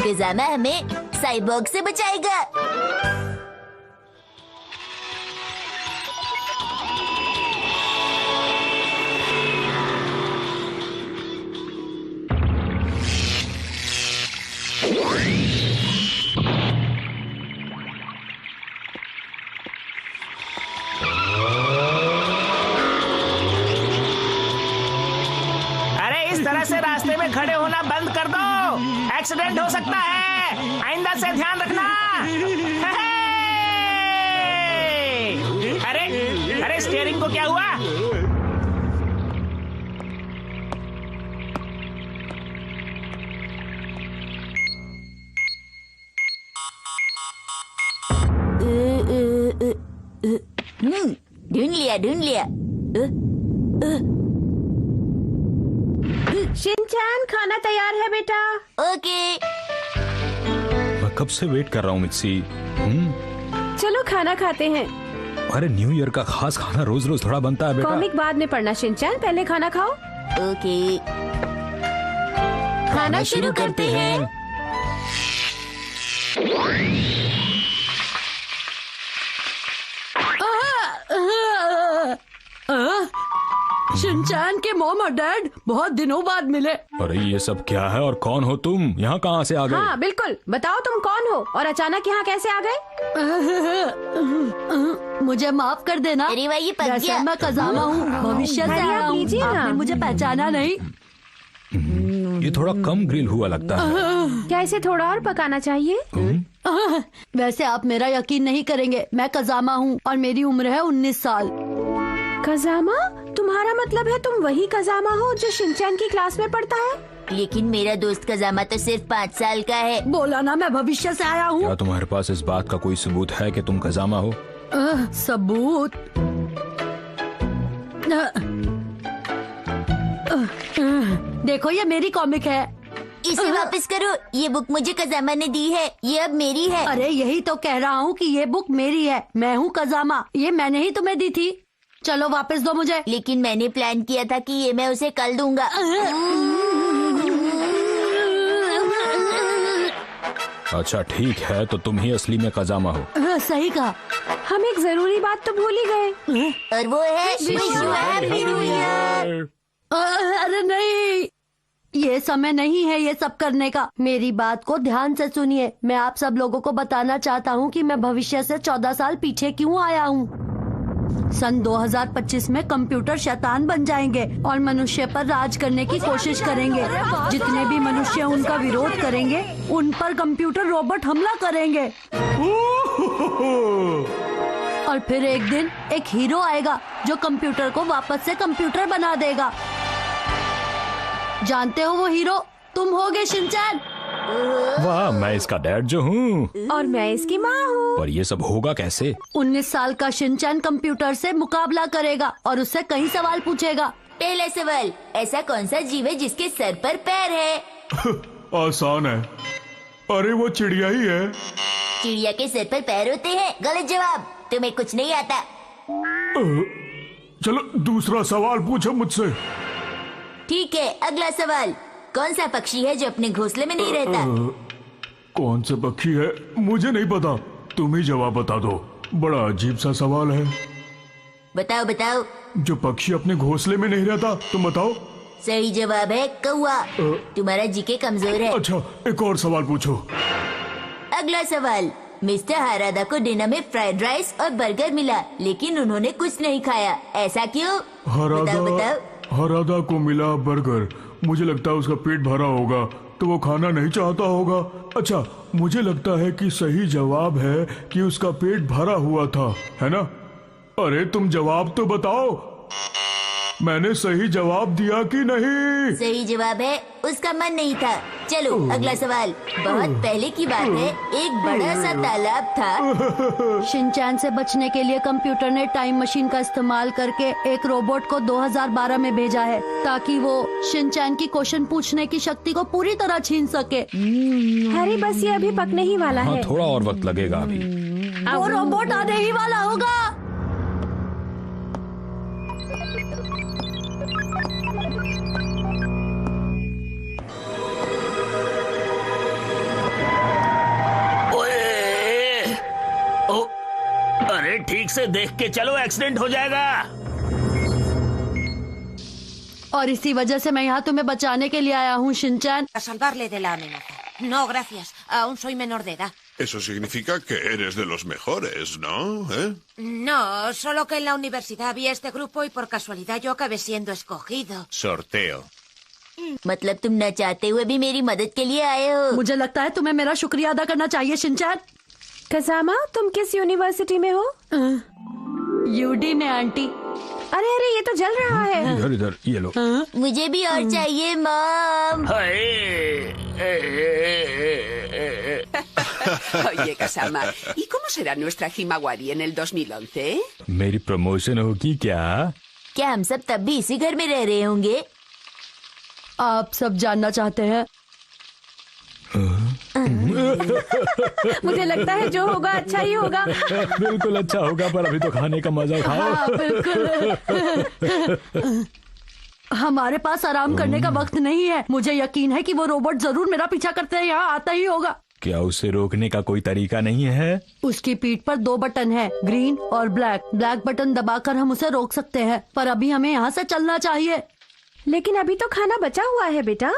गजामा हमें साइबॉर्ग से बचाएगा। से रास्ते में खड़े होना बंद कर दो, एक्सीडेंट हो सकता है, आइंदा से ध्यान रखना। अरे अरे स्टीयरिंग को क्या हुआ? ढूंढ लिया। शिनचैन, खाना तैयार है बेटा। ओके। मैं कब से वेट कर रहा हूँ मिक्सी। चलो खाना खाते हैं। अरे न्यू ईयर का खास खाना रोज रोज थोड़ा बनता है बेटा। कॉमिक बाद में पढ़ना शिनचैन, पहले खाना खाओ। ओके, खाना शुरू करते हैं। शिनचैन के मॉम और डैड बहुत दिनों बाद मिले। अरे ये सब क्या है और कौन हो तुम? यहाँ कहाँ से आ गए? हाँ बिल्कुल, बताओ तुम कौन हो और अचानक यहाँ कैसे आ गए? मुझे माफ कर देना। अरे भाई, ये पक वैसे गया। मैं कजामा हूँ, भविष्य से आया हूँ। लीजिए ना। आपने मुझे पहचाना नहीं। ये थोड़ा कम ग्रिल हुआ लगता है। क्या इसे थोड़ा और पकाना चाहिए? वैसे आप मेरा यकीन नहीं करेंगे, मैं कजामा हूँ और मेरी उम्र है 19 साल। कजामा? तुम्हारा मतलब है तुम वही कजामा हो जो शिनचैन की क्लास में पढ़ता है? लेकिन मेरा दोस्त कजामा तो सिर्फ 5 साल का है। बोला ना मैं भविष्य से आया हूँ। क्या तुम्हारे पास इस बात का कोई सबूत है कि तुम कजामा हो? सबूत? देखो ये मेरी कॉमिक है। इसे वापस करो, ये बुक मुझे कजामा ने दी है, ये अब मेरी है। अरे यही तो कह रहा हूँ कि ये बुक मेरी है, मैं हूँ कजामा, ये मैंने ही तुम्हें दी थी। चलो वापस दो मुझे। लेकिन मैंने प्लान किया था कि ये मैं उसे कल दूंगा। अच्छा ठीक है, तो तुम ही असली में कजामा हो। सही कहा। हम एक जरूरी बात तो भूल ही गए। और वो है wish you happy new year. अरे नहीं, ये समय नहीं है ये सब करने का। मेरी बात को ध्यान से सुनिए। मैं आप सब लोगों को बताना चाहता हूँ कि मैं भविष्य से 14 साल पीछे क्यों आया हूँ। सन 2025 में कंप्यूटर शैतान बन जाएंगे और मनुष्य पर राज करने की कोशिश करेंगे। जितने भी मनुष्य उनका विरोध करेंगे, उन पर कंप्यूटर रोबोट हमला करेंगे। और फिर एक दिन एक हीरो आएगा जो कंप्यूटर को वापस से कंप्यूटर बना देगा। जानते हो वो हीरो तुम होगे शिनचैन। वाह, मैं इसका डैड जो हूँ और मैं इसकी माँ हूँ। पर ये सब होगा कैसे? 19 साल का शिनचैन कंप्यूटर से मुकाबला करेगा और उससे कई सवाल पूछेगा। पहला सवाल, ऐसा कौन सा जीव है जिसके सर पर पैर है? आसान है, अरे वो चिड़िया ही है। चिड़िया के सर पर पैर होते हैं? गलत जवाब, तुम्हें कुछ नहीं आता। चलो दूसरा सवाल पूछो मुझसे। ठीक है, अगला सवाल, कौन सा पक्षी है जो अपने घोंसले में नहीं रहता? कौन सा पक्षी है मुझे नहीं पता, तुम ही जवाब बता दो। बड़ा अजीब सा सवाल है। बताओ बताओ। जो पक्षी अपने घोंसले में नहीं रहता, तुम बताओ। सही जवाब है कौवा। तुम्हारा जीके कमजोर है। अच्छा, एक और सवाल पूछो। अगला सवाल, मिस्टर हारादा को डिनर में फ्राइड राइस और बर्गर मिला, लेकिन उन्होंने कुछ नहीं खाया, ऐसा क्यों? बताओ बताओ। हरादा को मिला बर्गर, मुझे लगता है उसका पेट भरा होगा तो वो खाना नहीं चाहता होगा। अच्छा, मुझे लगता है कि सही जवाब है कि उसका पेट भरा हुआ था, है ना? अरे तुम जवाब तो बताओ, मैंने सही जवाब दिया कि नहीं? सही जवाब है उसका मन नहीं था। चलो अगला सवाल, बहुत पहले की बात है, एक बड़ा सा तालाब था। शिनचैन से बचने के लिए कंप्यूटर ने टाइम मशीन का इस्तेमाल करके एक रोबोट को 2012 में भेजा है ताकि वो शिनचैन की क्वेश्चन पूछने की शक्ति को पूरी तरह छीन सके। अरे बस ये अभी पकने ही वाला हाँ, है। थोड़ा और वक्त लगेगा अभी। वो रोबोट आने ही वाला होगा। अरे ठीक से देख के चलो, एक्सीडेंट हो जाएगा। और इसी वजह से मैं यहाँ तुम्हें बचाने के लिए आया हूँ, Shinchan. A salvarle de la amenaza. No, gracias. Aún soy menor de edad. Eso significa que eres de los mejores, ¿no? No, solo que en la universidad vi este grupo y por casualidad yo acabé siendo escogido. Sorteo. मतलब तुम न चाहते हुए भी मेरी मदद के लिए आए हो। मुझे लगता है तुम्हें मेरा शुक्रिया अदा करना चाहिए, शिनचैन। कजामा, तुम किस यूनिवर्सिटी में हो? यूडी में, आंटी। अरे अरे, ये तो जल रहा है। इधर इधर ये लो। मुझे भी और चाहिए mom. Oye, Kasama, ¿y cómo será nuestra Himawari en el 2011? मेरी प्रमोशन होगी क्या? क्या हम सब तब भी इसी घर में रह रहे होंगे? आप सब जानना चाहते हैं? मुझे लगता है जो होगा अच्छा ही होगा। बिल्कुल अच्छा होगा, पर अभी तो खाने का मजा खाओ। हाँ, बिल्कुल। हमारे पास आराम करने का वक्त नहीं है। मुझे यकीन है कि वो रोबोट जरूर मेरा पीछा करते हैं, यहाँ आता ही होगा। क्या उसे रोकने का कोई तरीका नहीं है? उसकी पीठ पर 2 बटन हैं, ग्रीन और ब्लैक। ब्लैक बटन दबाकर हम उसे रोक सकते हैं, पर अभी हमें यहाँ से चलना चाहिए। लेकिन अभी तो खाना बचा हुआ है बेटा।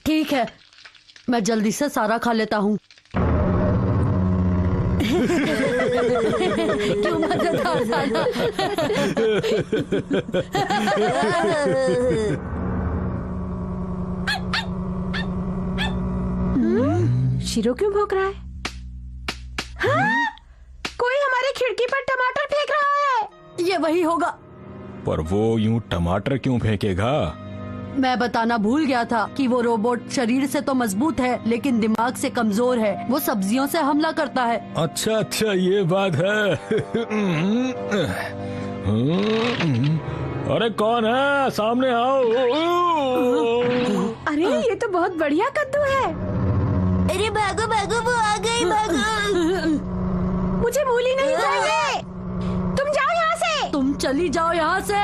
ठीक है, मैं जल्दी से सारा खा लेता हूँ। क्यों मजेदार था ना? शिरो क्यों भौंक रहा है? हाँ? कोई हमारी खिड़की पर टमाटर फेंक रहा है। ये वही होगा। पर वो यूं टमाटर क्यों फेंकेगा? मैं बताना भूल गया था कि वो रोबोट शरीर से तो मजबूत है, लेकिन दिमाग से कमजोर है। वो सब्जियों से हमला करता है। अच्छा अच्छा, ये बात है। अरे कौन है? सामने आओ। अरे ये तो बहुत बढ़िया कद्दू है। अरे भागो भागो, वो आ गई, भागो। मुझे मूली नहीं चाहिए। तुम जाओ यहाँ से। तुम चली जाओ यहाँ से।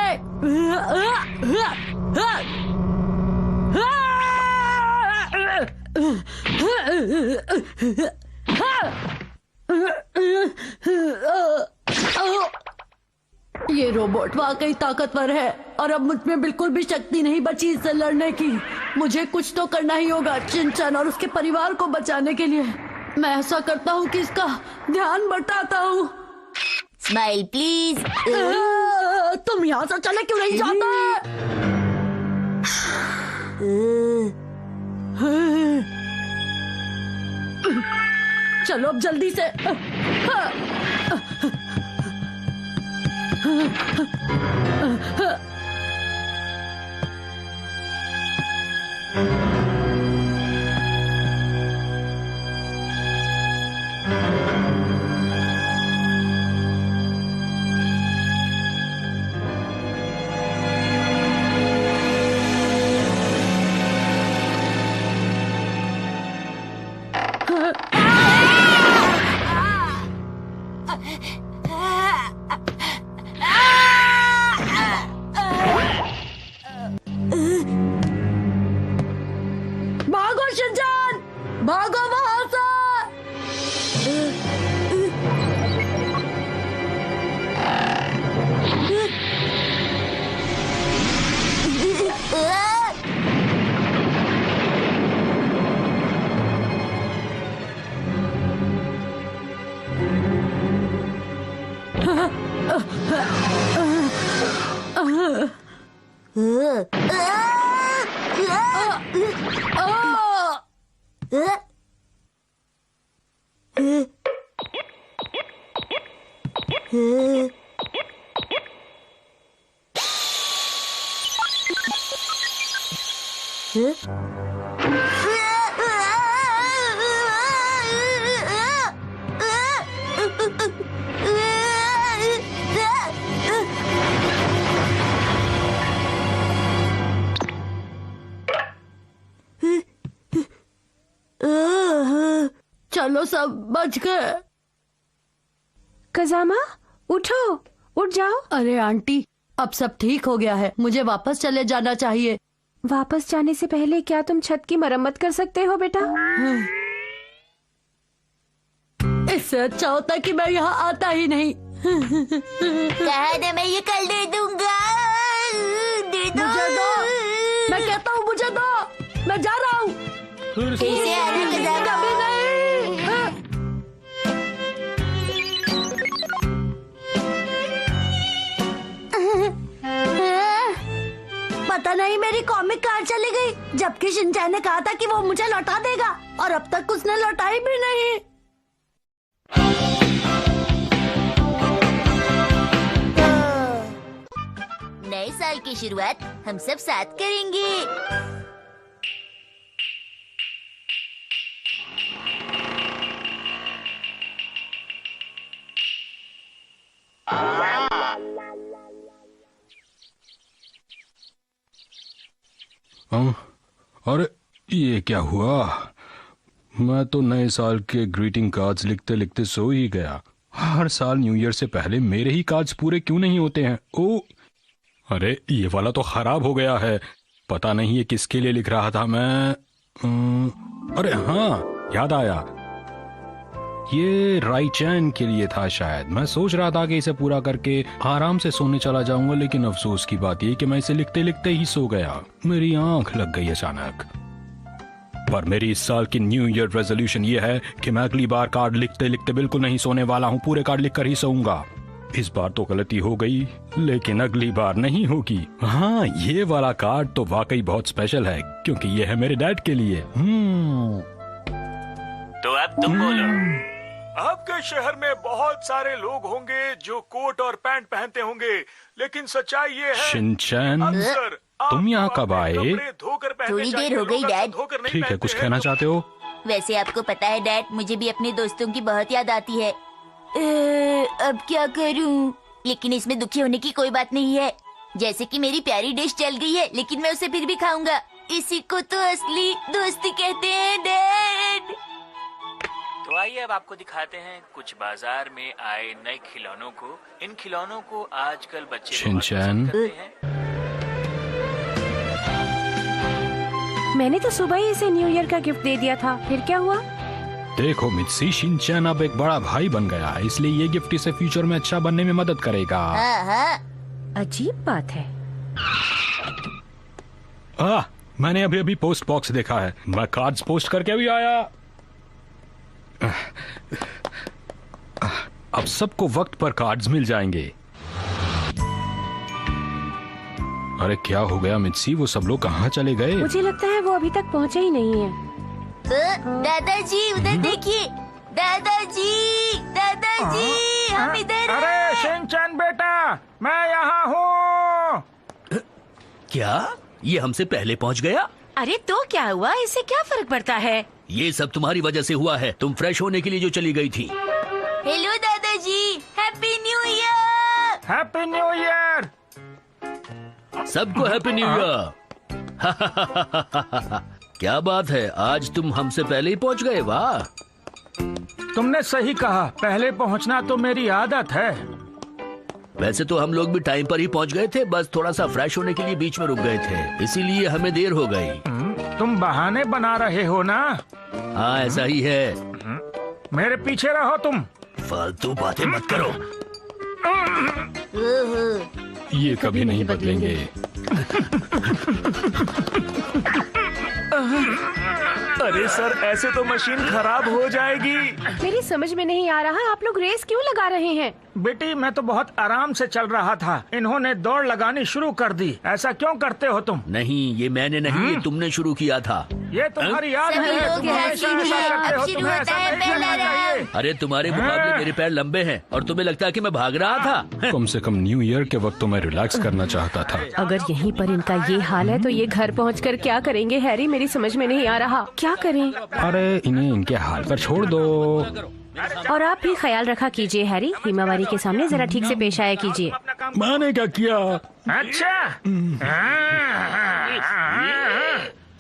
ये रोबोट वाकई ताकतवर है और अब मुझ में बिल्कुल भी शक्ति नहीं बची इससे लड़ने की। मुझे कुछ तो करना ही होगा शिनचैन और उसके परिवार को बचाने के लिए। मैं ऐसा करता हूँ कि इसका ध्यान बटाता हूँ। Smile please. तुम यहाँ से चले क्यों नहीं जाते? चलो अब जल्दी से। भागो शिनचैन, भागो वहां से। चलो सब बच गए। कजामा उठो, उठ जाओ। अरे आंटी, अब सब ठीक हो गया है, मुझे वापस चले जाना चाहिए। वापस जाने से पहले क्या तुम छत की मरम्मत कर सकते हो बेटा? इससे अच्छा होता कि मैं यहाँ आता ही नहीं। कहा ना मैं ये कल दे दूंगा। दे दो। मुझे दो, मैं कहता हूँ मुझे दो, मैं जा रहा हूँ। फिर से आना खजाना। कभी नहीं। पता नहीं मेरी कॉमिक कार चली गई, जबकि शिनचैन ने कहा था कि वो मुझे लौटा देगा, और अब तक उसने लौटाई भी नहीं। नए साल की शुरुआत हम सब साथ करेंगे। अरे ये क्या हुआ? मैं तो नए साल के ग्रीटिंग कार्ड्स लिखते लिखते सो ही गया। हर साल न्यू ईयर से पहले मेरे ही कार्ड्स पूरे क्यों नहीं होते हैं? ओ, अरे ये वाला तो खराब हो गया है। पता नहीं ये किसके लिए लिख रहा था मैं। अरे हाँ, याद आया, ये राइचैन के लिए था शायद। मैं सोच रहा था कि इसे पूरा करके आराम से सोने चला जाऊंगा, लेकिन अफसोस की बात यह कि मैं इसे लिखते लिखते ही सो गया। मेरी आंख लग गई अचानक। पर मेरी इस साल की न्यू ईयर रेजोल्यूशन ये है कि मैं अगली बार कार्ड लिखते लिखते बिल्कुल नहीं सोने वाला हूँ, पूरे कार्ड लिखकर ही सोऊंगा। इस बार तो गलती हो गई, लेकिन अगली बार नहीं होगी। हाँ, ये वाला कार्ड तो वाकई बहुत स्पेशल है, क्योंकि ये है मेरे डैड के लिए। तो अब तुम बोलो। आपके शहर में बहुत सारे लोग होंगे जो कोट और पैंट पहनते होंगे, लेकिन सच्चाई ये है शिनचैन, अक्सर तुम यहाँ आपको कब अपने आए? कपड़े धोकर पहनने थोड़ी चाहिए, देर हो गई, लोग डैड। अक्सर धोकर नहीं ठीक है, पहनते कुछ हैं, कहना तो चाहते हो? वैसे आपको पता है डैड, मुझे भी अपने दोस्तों की बहुत याद आती है। अब क्या करूं? लेकिन इसमें दुखी होने की कोई बात नहीं है। जैसे कि मेरी प्यारी डिश जल गई है, लेकिन मैं उसे फिर भी खाऊंगा। इसी को तो असली दोस्ती कहते हैं डैड। तो आइए अब आपको दिखाते हैं कुछ बाजार में आए नए खिलौनों को। इन खिलौनों को आजकल बच्चे बहुत शिनचैन। पसंद करते हैं। मैंने तो सुबह ही इसे न्यू ईयर का गिफ्ट दे दिया था, फिर क्या हुआ? देखो मित्सी, शिनचैन अब एक बड़ा भाई बन गया है, इसलिए ये गिफ्ट इसे फ्यूचर में अच्छा बनने में मदद करेगा। हाँ हाँ, अजीब बात है। मैंने अभी अभी पोस्ट बॉक्स देखा है। मैं कार्ड्स पोस्ट करके अभी आया। अब सबको वक्त पर कार्ड्स मिल जाएंगे। अरे क्या हो गया मित्सी, वो सब लोग कहाँ चले गए? मुझे लगता है वो अभी तक पहुंचे ही नहीं है। दादाजी उधर देखिए। दादाजी, दादाजी, हम इधर अरे हैं। शिनचैन बेटा, मैं यहाँ हूँ। क्या ये हमसे पहले पहुंच गया? अरे तो क्या हुआ, इससे क्या फर्क पड़ता है? ये सब तुम्हारी वजह से हुआ है। तुम फ्रेश होने के लिए जो चली गई थी। हेलो दादाजी, happy new year. Happy new year. सबको हैप्पी न्यू ईयर। क्या बात है, आज तुम हमसे पहले ही पहुंच गए। वाह, तुमने सही कहा, पहले पहुँचना तो मेरी आदत है। वैसे तो हम लोग भी टाइम पर ही पहुंच गए थे, बस थोड़ा सा फ्रेश होने के लिए बीच में रुक गए थे, इसीलिए हमें देर हो गई। तुम बहाने बना रहे हो ना? हाँ ऐसा ही है। मेरे पीछे रहो तुम। फालतू बातें मत करो। ये कभी नहीं बदलेंगे। अरे सर, ऐसे तो मशीन खराब हो जाएगी। मेरी समझ में नहीं आ रहा, आप लोग रेस क्यों लगा रहे हैं? बेटी, मैं तो बहुत आराम से चल रहा था, इन्होंने दौड़ लगानी शुरू कर दी। ऐसा क्यों करते हो तुम? नहीं, ये मैंने नहीं, ये तुमने शुरू किया था। ये तुम्हारी याद सभी है, लोग तुम यहाँ हमेशा सीधी ऐसा हैं। करते अब हो, शुरू तुम्हें होता ऐसा है नहीं पहला करना चाहिए। राउंड। अरे तुम्हारे मुकाबले मेरे पैर लंबे हैं और तुम्हें लगता है कि मैं भाग रहा था। कम से कम न्यू ईयर के वक्त तो मैं रिलैक्स करना चाहता था। अगर यहीं पर इनका ये हाल है तो ये घर पहुंचकर क्या करेंगे हैरी? मेरी समझ में नहीं आ रहा, क्या करें? अरे इन्हें इनके हाल पर छोड़ दो। और आप भी ख्याल रखा कीजिए हैरी, हिमावारी के सामने जरा ठीक से पेश आया कीजिए। मैंने क्या किया? अच्छा,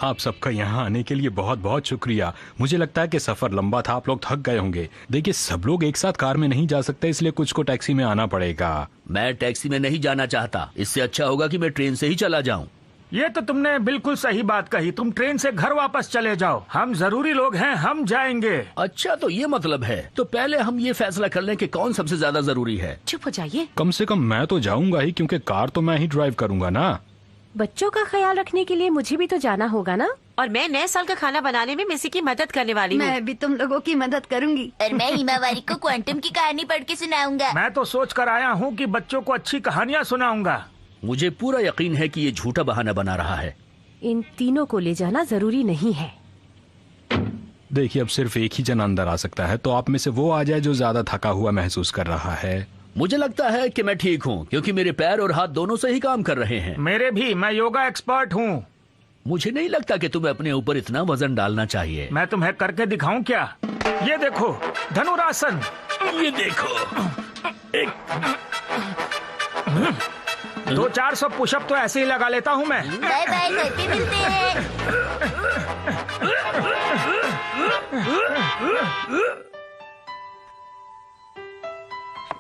आप सबका यहाँ आने के लिए बहुत बहुत शुक्रिया। मुझे लगता है कि सफर लंबा था, आप लोग थक गए होंगे। देखिए, सब लोग एक साथ कार में नहीं जा सकते, इसलिए कुछ को टैक्सी में आना पड़ेगा। मैं टैक्सी में नहीं जाना चाहता, इससे अच्छा होगा कि मैं ट्रेन से ही चला जाऊं। ये तो तुमने बिल्कुल सही बात कही। तुम ट्रेन से घर वापस चले जाओ, हम जरूरी लोग हैं, हम जाएंगे। अच्छा, तो ये मतलब है। तो पहले हम ये फैसला कर लें कि कौन सबसे ज्यादा जरूरी है। चुप हो जाइए। कम से कम मैं तो जाऊंगा ही, क्योंकि कार तो मैं ही ड्राइव करूंगा ना। बच्चों का ख्याल रखने के लिए मुझे भी तो जाना होगा ना। और मैं नए साल का खाना बनाने में मिसी की मदद करने वाली हूँ। मैं भी तुम लोगों की मदद करूंगी। और मैं हिमावारी को क्वांटम की कहानी पढ़ के सुनाऊंगा। मैं तो सोच कर आया हूँ कि बच्चों को अच्छी कहानियाँ सुनाऊंगा। मुझे पूरा यकीन है कि ये झूठा बहाना बना रहा है। इन तीनों को ले जाना जरूरी नहीं है। देखिए, अब सिर्फ एक ही जन अंदर आ सकता है, तो आप में से वो आ जाए जो ज्यादा थका हुआ महसूस कर रहा है। मुझे लगता है कि मैं ठीक हूँ, क्योंकि मेरे पैर और हाथ दोनों सही काम कर रहे हैं। मेरे भी, मैं योगा एक्सपर्ट हूँ। मुझे नहीं लगता कि तुम्हें अपने ऊपर इतना वजन डालना चाहिए। मैं तुम्हें करके दिखाऊं क्या? ये देखो, धनुरासन। ये देखो, 200-400 पुशअप तो ऐसे ही लगा लेता हूँ मैं। बाय बाय, घर पे मिलते हैं।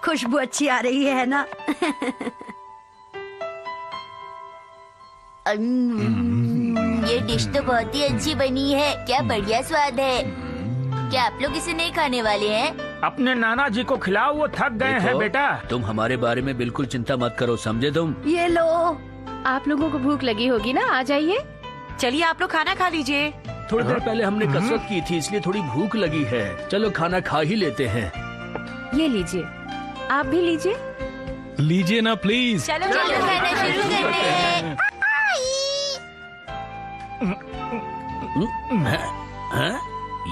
खुशबू अच्छी आ रही है ना? ये डिश तो बहुत ही अच्छी बनी है। क्या बढ़िया स्वाद है। क्या आप लोग इसे नहीं खाने वाले हैं? अपने नाना जी को खिलाओ, वो थक गए हैं बेटा। तुम हमारे बारे में बिल्कुल चिंता मत करो, समझे तुम? ये लो। आप लोगों को भूख लगी होगी ना, आ जाइए। चलिए आप लोग खाना खा लीजिए। थोड़ी देर पहले हमने कसरत की थी, इसलिए थोड़ी भूख लगी है। चलो खाना खा ही लेते हैं। ये लीजिए, आप भी लीजिए। लीजिए ना प्लीज। चलो खाना शुरू करते हैं।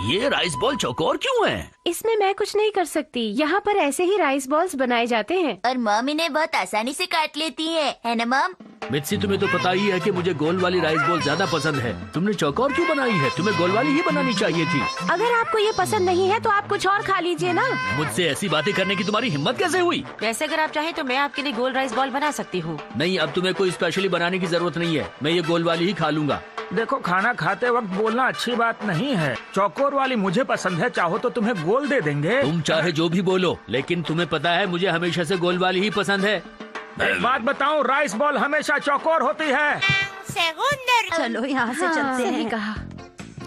ये राइस बॉल चौकोर क्यों है? इसमें मैं कुछ नहीं कर सकती। यहाँ पर ऐसे ही राइस बॉल्स बनाए जाते हैं। और मॉम इन्हें बहुत आसानी से काट लेती है ना मॉम? मित्सी, तुम्हें तो पता ही है कि मुझे गोल वाली राइस बॉल ज्यादा पसंद है। तुमने चौकोर क्यों बनाई है? तुम्हें गोल वाली ही बनानी चाहिए थी। अगर आपको ये पसंद नहीं है तो आप कुछ और खा लीजिए ना। मुझसे ऐसी बातें करने की तुम्हारी हिम्मत कैसे हुई? वैसे अगर आप चाहें तो मैं आपके लिए गोल राइस बॉल बना सकती हूँ। नहीं, अब तुम्हें कोई स्पेशली बनाने की जरूरत नहीं है। मैं ये गोल वाली ही खा लूंगा। देखो, खाना खाते वक्त बोलना अच्छी बात नहीं है। चौकोर वाली मुझे पसंद है, चाहो तो तुम्हें गोल दे देंगे। तुम चाहे जो भी बोलो, लेकिन तुम्हें पता है मुझे हमेशा से गोल वाली ही पसंद है। एक बात बताऊं, राइस बॉल हमेशा चौकोर होती है। चलो यहाँ से चलते हैं। कहा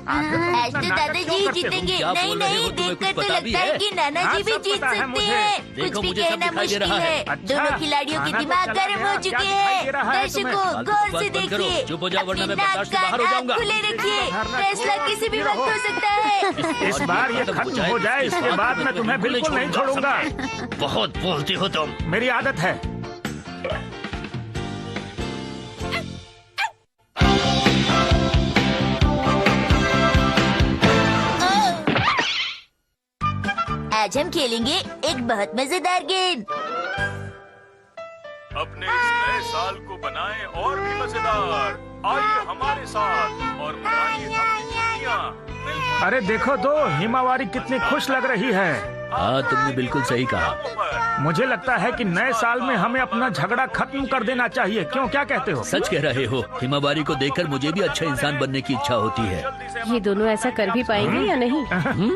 आज तो दादाजी ही जीतेंगे। नहीं नहीं, देखकर तो लगता है कि नाना जी भी जीत सकते हैं। कुछ भी कहना मुश्किल है। दोनों खिलाड़ियों के दिमाग गर्म हो चुके हैं। दर्शकों, गौर से देखिए, अपने नाक कान खुले रखिए। फैसला किसी भी वक्त हो सकता है। इस बार ये खत्म हो जाए, इसके बाद मैं तुम्हें बिल्कुल नहीं छोड़ूंगा। बहुत बोलते हो तुम। मेरी आदत है। आज हम खेलेंगे एक बहुत मजेदार गेम। अपने इस नए साल को बनाएं और भी मजेदार। आइए हमारे साथ और मनाइए अपनी छुट्टियां। अरे देखो तो, हिमावारी कितनी खुश लग रही है। हाँ, तुमने बिल्कुल सही कहा। मुझे लगता है कि नए साल में हमें अपना झगड़ा खत्म कर देना चाहिए। क्यों, क्या कहते हो? सच कह रहे हो। हिमावारी को देखकर मुझे भी अच्छा इंसान बनने की इच्छा होती है। ये दोनों ऐसा कर भी पाएंगे या नहीं?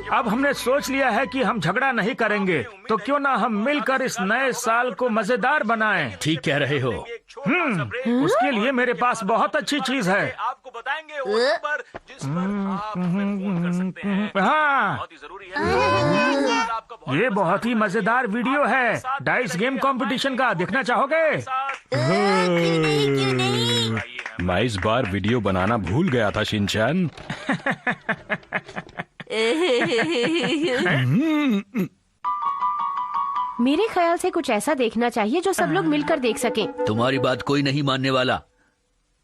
अब हमने सोच लिया है कि हम झगड़ा नहीं करेंगे, तो क्यों ना हम मिलकर इस नए साल को मजेदार बनाएं। ठीक कह रहे हो। उसके लिए मेरे पास बहुत अच्छी चीज है। आपको बताएंगे उस पर जिस पर आप महसूस कर सकते हैं। हाँ, बहुत ही जरूरी है। ये बहुत ही मजेदार वीडियो है डाइस गेम कंपटीशन का। देखना चाहोगे? क्यों नहीं? मैं इस बार वीडियो बनाना भूल गया था, शिनचैन। मेरे ख्याल से कुछ ऐसा देखना चाहिए जो सब लोग मिलकर देख सकें। तुम्हारी बात कोई नहीं मानने वाला।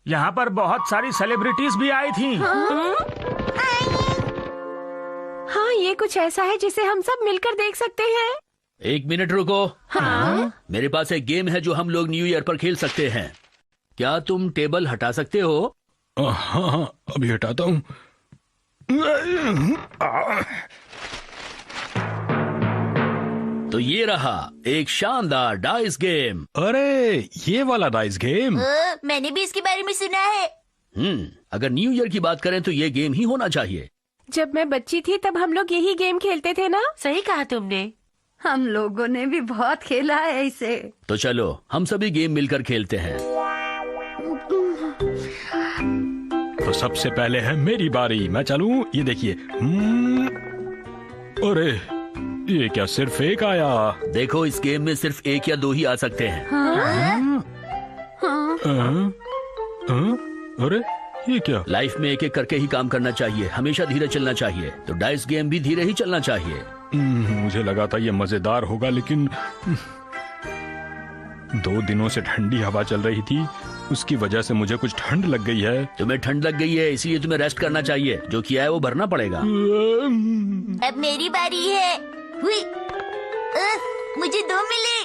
यहाँ पर बहुत सारी सेलिब्रिटीज भी आई थी। हाँ, ये कुछ ऐसा है जिसे हम सब मिलकर देख सकते हैं। एक मिनट रुको। हाँ? मेरे पास एक गेम है जो हम लोग न्यू ईयर पर खेल सकते हैं। क्या तुम टेबल हटा सकते हो? हाँ, अभी हटाता हूँ। तो ये रहा एक शानदार डाइस गेम। अरे, ये वाला डाइस गेम। मैंने भी इसके बारे में सुना है। अगर न्यू ईयर की बात करें तो ये गेम ही होना चाहिए। जब मैं बच्ची थी तब हम लोग यही गेम खेलते थे ना? सही कहा तुमने। हम लोगों ने भी बहुत खेला है इसे। तो चलो हम सभी गेम मिलकर खेलते हैं। सबसे पहले है मेरी बारी। मैं चलूं? ये देखिए। अरे ये क्या सिर्फ एक आया? देखो इस गेम में सिर्फ एक या दो ही आ सकते हैं। अरे ये क्या? लाइफ में एक एक करके ही काम करना चाहिए, हमेशा धीरे चलना चाहिए। तो डाइस गेम भी धीरे ही चलना चाहिए। मुझे लगा था ये मजेदार होगा, लेकिन 2 दिनों से ठंडी हवा चल रही थी, उसकी वजह से मुझे कुछ ठंड लग गई है। तुम्हें ठंड लग गई है, इसलिए तुम्हें रेस्ट करना चाहिए। जो किया है वो भरना पड़ेगा। अब मेरी बारी है। हुई। मुझे 2 मिले।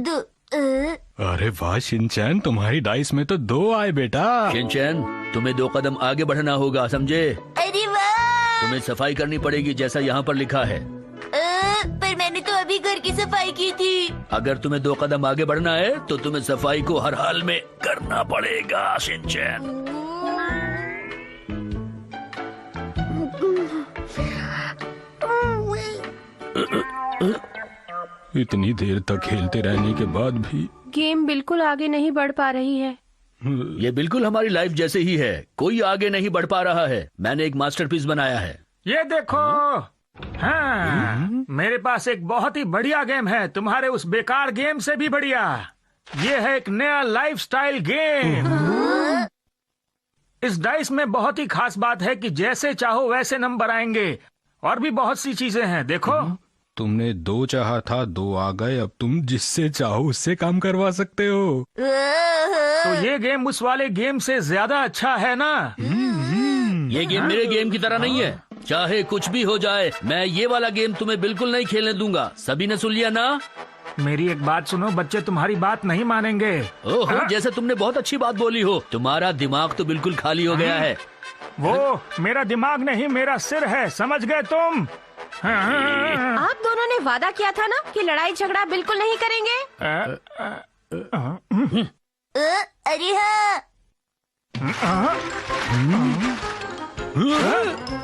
2। अरे वाह शिनचैन, तुम्हारी डाइस में तो 2 आए बेटा। शिनचैन, तुम्हें 2 कदम आगे बढ़ना होगा, समझे? अरे वाह। तुम्हें सफाई करनी पड़ेगी जैसा यहाँ पर लिखा है। पर मैंने तो अभी घर की सफाई की थी। अगर तुम्हें 2 कदम आगे बढ़ना है तो तुम्हें सफाई को हर हाल में करना पड़ेगा शिनचैन। इतनी देर तक खेलते रहने के बाद भी गेम बिल्कुल आगे नहीं बढ़ पा रही है। ये बिल्कुल हमारी लाइफ जैसे ही है, कोई आगे नहीं बढ़ पा रहा है। मैंने एक मास्टरपीस बनाया है। ये देखो। हाँ, मेरे पास एक बहुत ही बढ़िया गेम है, तुम्हारे उस बेकार गेम से भी बढ़िया। ये है एक नया लाइफस्टाइल गेम। इस डाइस में बहुत ही खास बात है कि जैसे चाहो वैसे नंबर आएंगे, और भी बहुत सी चीजें हैं। देखो, तुमने 2 चाहा था, 2 आ गए। अब तुम जिससे चाहो उससे काम करवा सकते हो। तो ये गेम उस वाले गेम से ज्यादा अच्छा है ना? ये गेम मेरे गेम की तरह नहीं है। चाहे कुछ भी हो जाए, मैं ये वाला गेम तुम्हें बिल्कुल नहीं खेलने दूंगा। सभी ने सुन लिया ना? मेरी एक बात सुनो, बच्चे तुम्हारी बात नहीं मानेंगे। ओहो, जैसे तुमने बहुत अच्छी बात बोली हो। तुम्हारा दिमाग तो बिल्कुल खाली हो गया है। वो मेरा दिमाग नहीं, मेरा सिर है, समझ गए तुम? आप दोनों ने वादा किया था ना कि लड़ाई झगड़ा बिल्कुल नहीं करेंगे। अरे हाँ।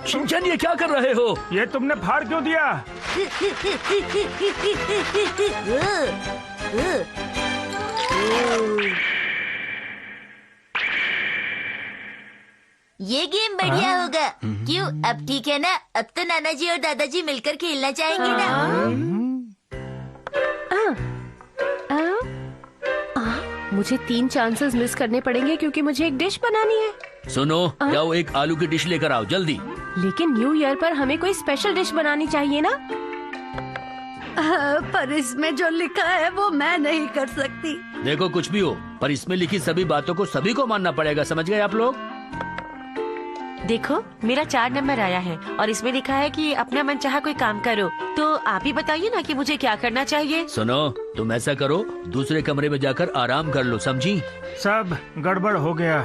शिनचैन, ये क्या कर रहे हो? ये तुमने फाड़ क्यों दिया? ये गेम बढ़िया होगा। क्यों? अब ठीक है ना? अब तो नाना जी और दादाजी मिलकर खेलना चाहेंगे ना? मुझे 3 चांसेस मिस करने पड़ेंगे क्योंकि मुझे एक डिश बनानी है। सुनो, जाओ एक आलू की डिश लेकर आओ जल्दी। लेकिन न्यू ईयर पर हमें कोई स्पेशल डिश बनानी चाहिए ना? पर इसमें जो लिखा है वो मैं नहीं कर सकती। देखो, कुछ भी हो, पर इसमें लिखी सभी बातों को सभी को मानना पड़ेगा, समझ गए आप लोग? देखो, मेरा 4 नंबर आया है और इसमें लिखा है कि अपना मन चाहा कोई काम करो। तो आप ही बताइए ना कि मुझे क्या करना चाहिए। सुनो, तुम ऐसा करो, दूसरे कमरे में जाकर आराम कर लो, समझी? सब गड़बड़ हो गया।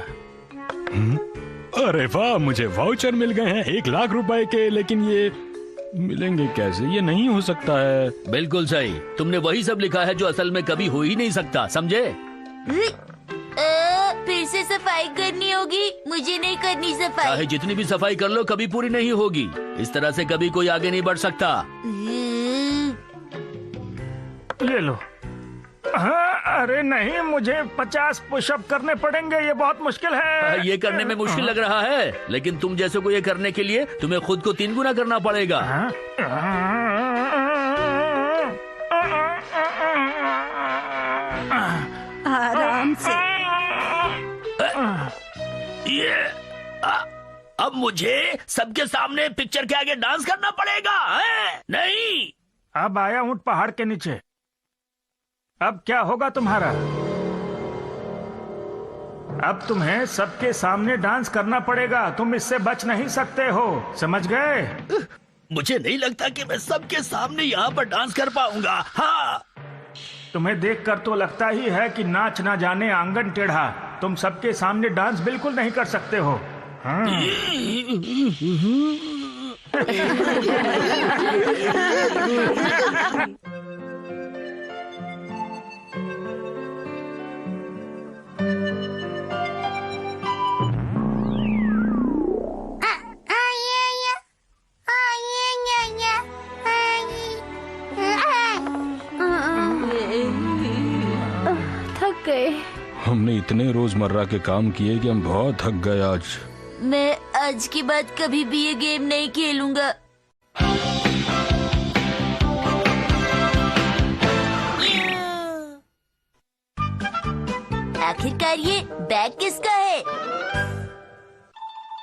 अरे वाह, मुझे वाउचर मिल गए हैं 1 लाख रुपए के। लेकिन ये मिलेंगे कैसे? ये नहीं हो सकता है। बिल्कुल सही, तुमने वही सब लिखा है जो असल में कभी हो ही नहीं सकता, समझे? फिर से सफाई करनी होगी। मुझे नहीं करनी सफाई। चाहे जितनी भी सफाई कर लो, कभी पूरी नहीं होगी। इस तरह से कभी कोई आगे नहीं बढ़ सकता। ये लो। हाँ, अरे नहीं, मुझे 50 पुशअप करने पड़ेंगे, ये बहुत मुश्किल है। ये करने में मुश्किल लग रहा है, लेकिन तुम जैसे को ये करने के लिए तुम्हें खुद को 3 गुना करना पड़ेगा। आराम से। अब मुझे सबके सामने पिक्चर के आगे डांस करना पड़ेगा, है? नहीं। अब आया ऊंट पहाड़ के नीचे। अब क्या होगा तुम्हारा? अब तुम्हें सबके सामने डांस करना पड़ेगा। तुम इससे बच नहीं सकते हो, समझ गए? मुझे नहीं लगता कि मैं सबके सामने यहाँ पर डांस कर पाऊंगा। हाँ, तुम्हें देखकर तो लगता ही है कि नाच ना जाने आंगन टेढ़ा। तुम सबके सामने डांस बिल्कुल नहीं कर सकते हो। हाँ। थक गए। हमने इतने रोजमर्रा के काम किए कि हम बहुत थक गए आज। मैं आज के बाद कभी भी ये गेम नहीं खेलूंगा। आखिरकार ये बैग किसका है?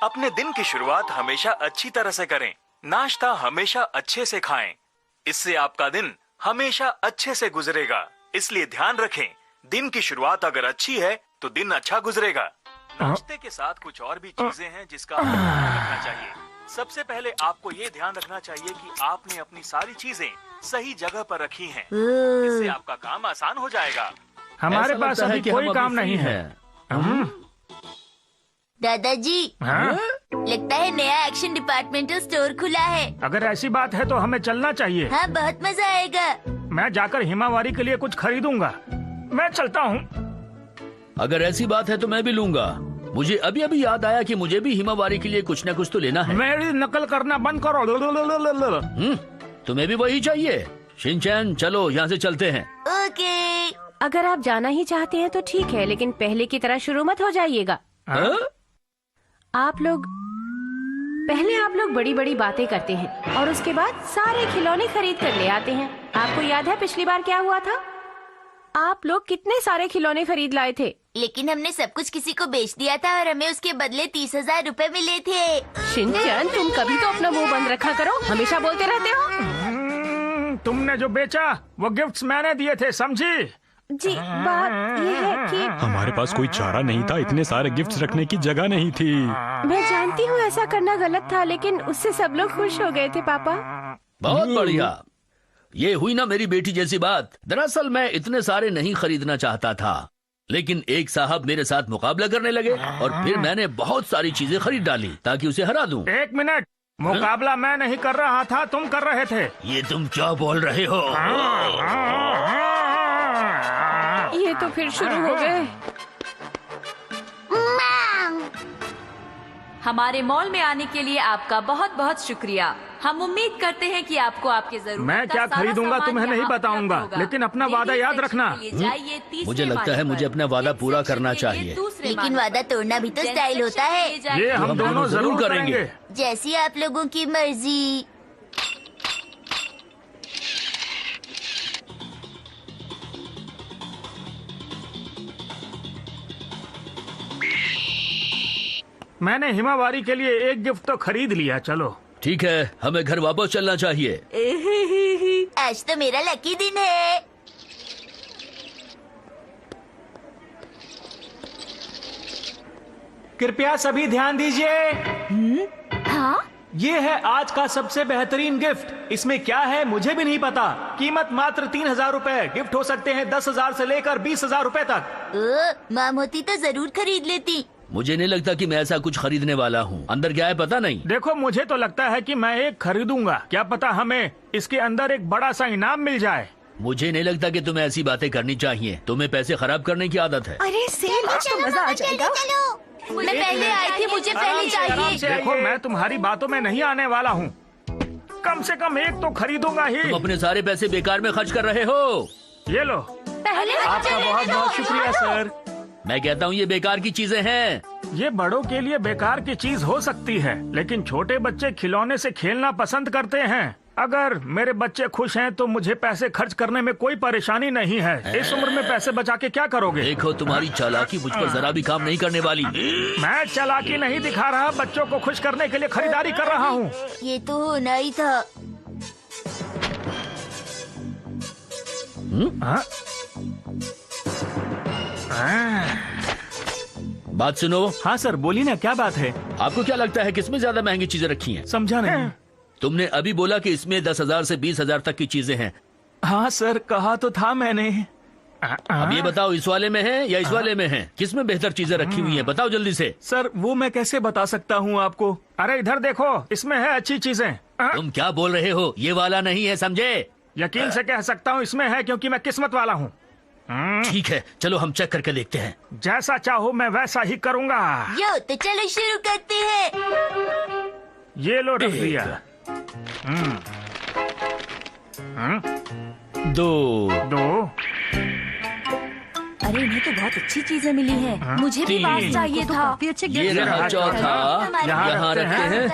अपने दिन की शुरुआत हमेशा अच्छी तरह से करें। नाश्ता हमेशा अच्छे से खाएं। इससे आपका दिन हमेशा अच्छे से गुजरेगा। इसलिए ध्यान रखें, दिन की शुरुआत अगर अच्छी है तो दिन अच्छा गुजरेगा। नाश्ते के साथ कुछ और भी चीजें हैं जिसका आपको ध्यान रखना चाहिए। सबसे पहले आपको ये ध्यान रखना चाहिए कि आपने अपनी सारी चीजें सही जगह पर रखी हैं। इससे आपका काम आसान हो जाएगा। हमारे पास अभी कोई काम नहीं है। दादाजी, लगता है नया एक्शन डिपार्टमेंटल स्टोर खुला है। अगर ऐसी बात है तो हमें चलना चाहिए। हाँ, बहुत मजा आएगा। मैं जाकर हिमावारी के लिए कुछ खरीदूंगा। मैं चलता हूँ। अगर ऐसी बात है तो मैं भी लूंगा। मुझे अभी अभी याद आया कि मुझे भी हिमावारी के लिए कुछ न कुछ तो लेना है। मेरी नकल करना बंद करो। तुम्हें भी वही चाहिए? शिनचैन, चलो यहाँ से चलते हैं। ओके। अगर आप जाना ही चाहते हैं तो ठीक है, लेकिन पहले की तरह शुरू मत हो जाइएगा। आप लोग बड़ी बड़ी बातें करते हैं और उसके बाद सारे खिलौने खरीद कर ले आते हैं। आपको याद है पिछली बार क्या हुआ था? आप लोग कितने सारे खिलौने खरीद लाए थे, लेकिन हमने सब कुछ किसी को बेच दिया था और हमें उसके बदले 30,000 रुपए मिले थे। शिनचैन, तुम कभी तो अपना मुंह बंद रखा करो, हमेशा बोलते रहते हो। तुमने जो बेचा वो गिफ्ट्स मैंने दिए थे, समझी? जी, बात ये है कि हमारे पास कोई चारा नहीं था, इतने सारे गिफ्ट्स रखने की जगह नहीं थी। मैं जानती हूँ ऐसा करना गलत था, लेकिन उससे सब लोग खुश हो गए थे पापा। बहुत बढ़िया। ये हुई ना मेरी बेटी जैसी बात। दरअसल मैं इतने सारे नहीं खरीदना चाहता था, लेकिन एक साहब मेरे साथ मुकाबला करने लगे और फिर मैंने बहुत सारी चीजें खरीद डाली ताकि उसे हरा दूं। एक मिनट, मुकाबला मैं नहीं कर रहा था, तुम कर रहे थे। ये तुम क्या बोल रहे हो? ये तो फिर शुरू हो गए। हमारे मॉल में आने के लिए आपका बहुत बहुत शुक्रिया। हम उम्मीद करते हैं कि आपको आपके जरूरत मैं क्या खरीदूंगा तुम्हें नहीं बताऊंगा, लेकिन अपना वादा याद रखना। मुझे लगता है मुझे अपना वादा पूरा करना चाहिए। लेकिन वादा तोड़ना भी तो स्टाइल होता है। ये हम दोनों जरूर करेंगे। जैसी आप लोगों की मर्जी। मैंने हिमावारी के लिए एक गिफ्ट तो खरीद लिया। चलो ठीक है, हमें घर वापस चलना चाहिए। आज तो मेरा लकी दिन है। कृपया सभी ध्यान दीजिए। हाँ? ये है आज का सबसे बेहतरीन गिफ्ट। इसमें क्या है मुझे भी नहीं पता। कीमत मात्र 3,000 रुपए। गिफ्ट हो सकते हैं 10,000 से लेकर 20,000 रुपए तक। माम होती तो जरूर खरीद लेती। मुझे नहीं लगता कि मैं ऐसा कुछ खरीदने वाला हूँ। अंदर क्या है पता नहीं। देखो, मुझे तो लगता है कि मैं एक खरीदूंगा। क्या पता हमें इसके अंदर एक बड़ा सा इनाम मिल जाए। मुझे नहीं लगता कि तुम्हें ऐसी बातें करनी चाहिए। तुम्हें पैसे खराब करने की आदत है। अरे सेल, आज तो मजा आ जाएगा। मैं पहले आई थी, मुझे पहले चाहिए। देखो, मैं तुम्हारी बातों में नहीं आने वाला हूँ। कम से कम एक तो खरीदूंगा ही। तुम अपने सारे पैसे बेकार में खर्च कर रहे हो। ये लो। पहले आपका बहुत बहुत शुक्रिया सर। मैं कहता हूँ ये बेकार की चीजें हैं। ये बड़ों के लिए बेकार की चीज हो सकती है, लेकिन छोटे बच्चे खिलौने से खेलना पसंद करते हैं। अगर मेरे बच्चे खुश हैं तो मुझे पैसे खर्च करने में कोई परेशानी नहीं है। इस उम्र में पैसे बचा के क्या करोगे? देखो, तुम्हारी चालाकी मुझ पर जरा भी काम नहीं करने वाली। मैं चालाकी नहीं दिखा रहा, बच्चों को खुश करने के लिए खरीदारी कर रहा हूँ। ये तो होना ही था। बात सुनो। हाँ सर, बोलिए ना, क्या बात है? आपको क्या लगता है किसमें ज्यादा महंगी चीजें रखी हैं? समझा नहीं। तुमने अभी बोला कि इसमें 10,000 से 20,000 तक की चीजें हैं। हाँ सर, कहा तो था मैंने। अब ये बताओ, इस वाले में है या इस वाले में है? किसमें बेहतर चीजें रखी हुई हैं? बताओ जल्दी से। सर, वो मैं कैसे बता सकता हूँ आपको? अरे इधर देखो, इसमें है अच्छी चीजें। तुम क्या बोल रहे हो? ये वाला नहीं है, समझे? यकीन से कह सकता हूँ इसमें है, क्योंकि मैं किस्मत वाला हूँ। ठीक है, चलो हम चेक करके देखते हैं। जैसा चाहो मैं वैसा ही करूँगा। यो तो चलो शुरू करते हैं। ये लो, रख दिया। 2 अरे अरे इन्हें तो बहुत अच्छी चीजें मिली है। मुझे भी बास चाहिए था। काफी अच्छे ये गिफ्ट रहा चौथा, यहाँ रखते हैं।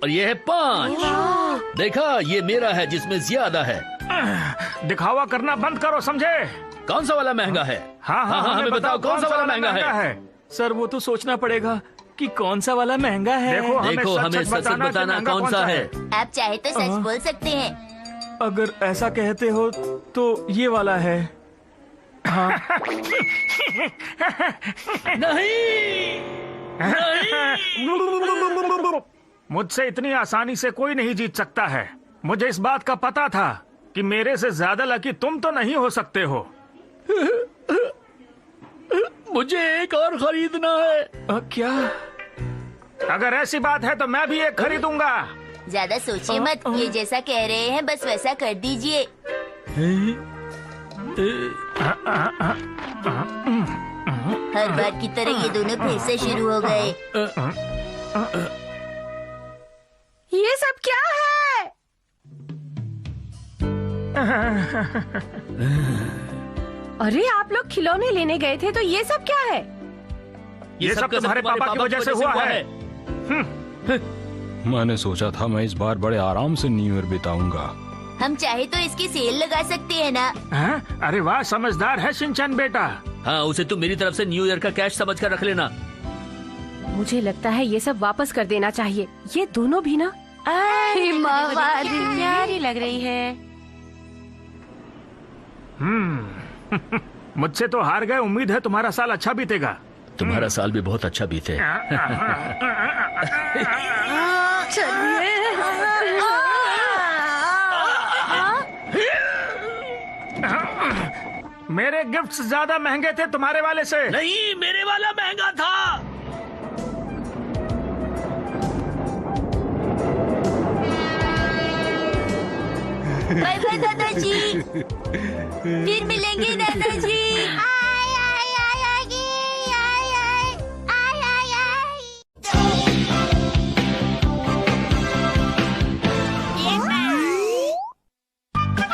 और ये है 5। देखा, ये मेरा है जिसमें ज्यादा है। दिखावा करना बंद करो, समझे? कौन सा वाला महंगा है? हाँ, हमें बताओ कौन सा वाला महंगा है? सर वो तो सोचना पड़ेगा कि कौन सा वाला महंगा है। देखो हमें सच बताना कौन सा है। आप चाहे तो सच बोल सकते हैं। अगर ऐसा कहते हो तो ये वाला है। हाँ। नहीं, मुझसे इतनी आसानी से कोई नहीं जीत सकता है। मुझे इस बात का पता था कि मेरे से ज्यादा लकी तुम तो नहीं हो सकते हो। मुझे एक और खरीदना है। क्या? अगर ऐसी बात है तो मैं भी एक खरीदूंगा। ज्यादा सोचिए मत, ये जैसा कह रहे हैं बस वैसा कर दीजिए। हर बार की तरह ये दोनों फिर से शुरू हो गए। ये सब क्या है? अरे आप लोग खिलौने लेने गए थे तो ये सब क्या है? ये सब तुम्हारे पापा की वजह से हुआ है। मैंने सोचा था मैं इस बार बड़े आराम से न्यू ईयर बिताऊंगा। हम चाहे तो इसकी सेल लगा सकते हैं ना? अरे वाह, समझदार है शिनचैन बेटा। हाँ, उसे तुम मेरी तरफ से न्यू ईयर का कैश समझ कर रख लेना। मुझे लगता है ये सब वापस कर देना चाहिए। ये दोनों भी ना प्यारी लग रही है। मुझसे तो हार गए। उम्मीद है तुम्हारा साल अच्छा बीतेगा। तुम्हारा साल भी बहुत अच्छा बीते। चलिए। मेरे गिफ्ट्स ज्यादा महंगे थे तुम्हारे वाले से। नहीं, मेरे वाला महंगा था। बाय बाय दादाजी। फिर मिलेंगे दादाजी।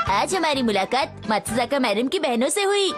आज हमारी मुलाकात मात्सुजाका मैडम की बहनों से हुई।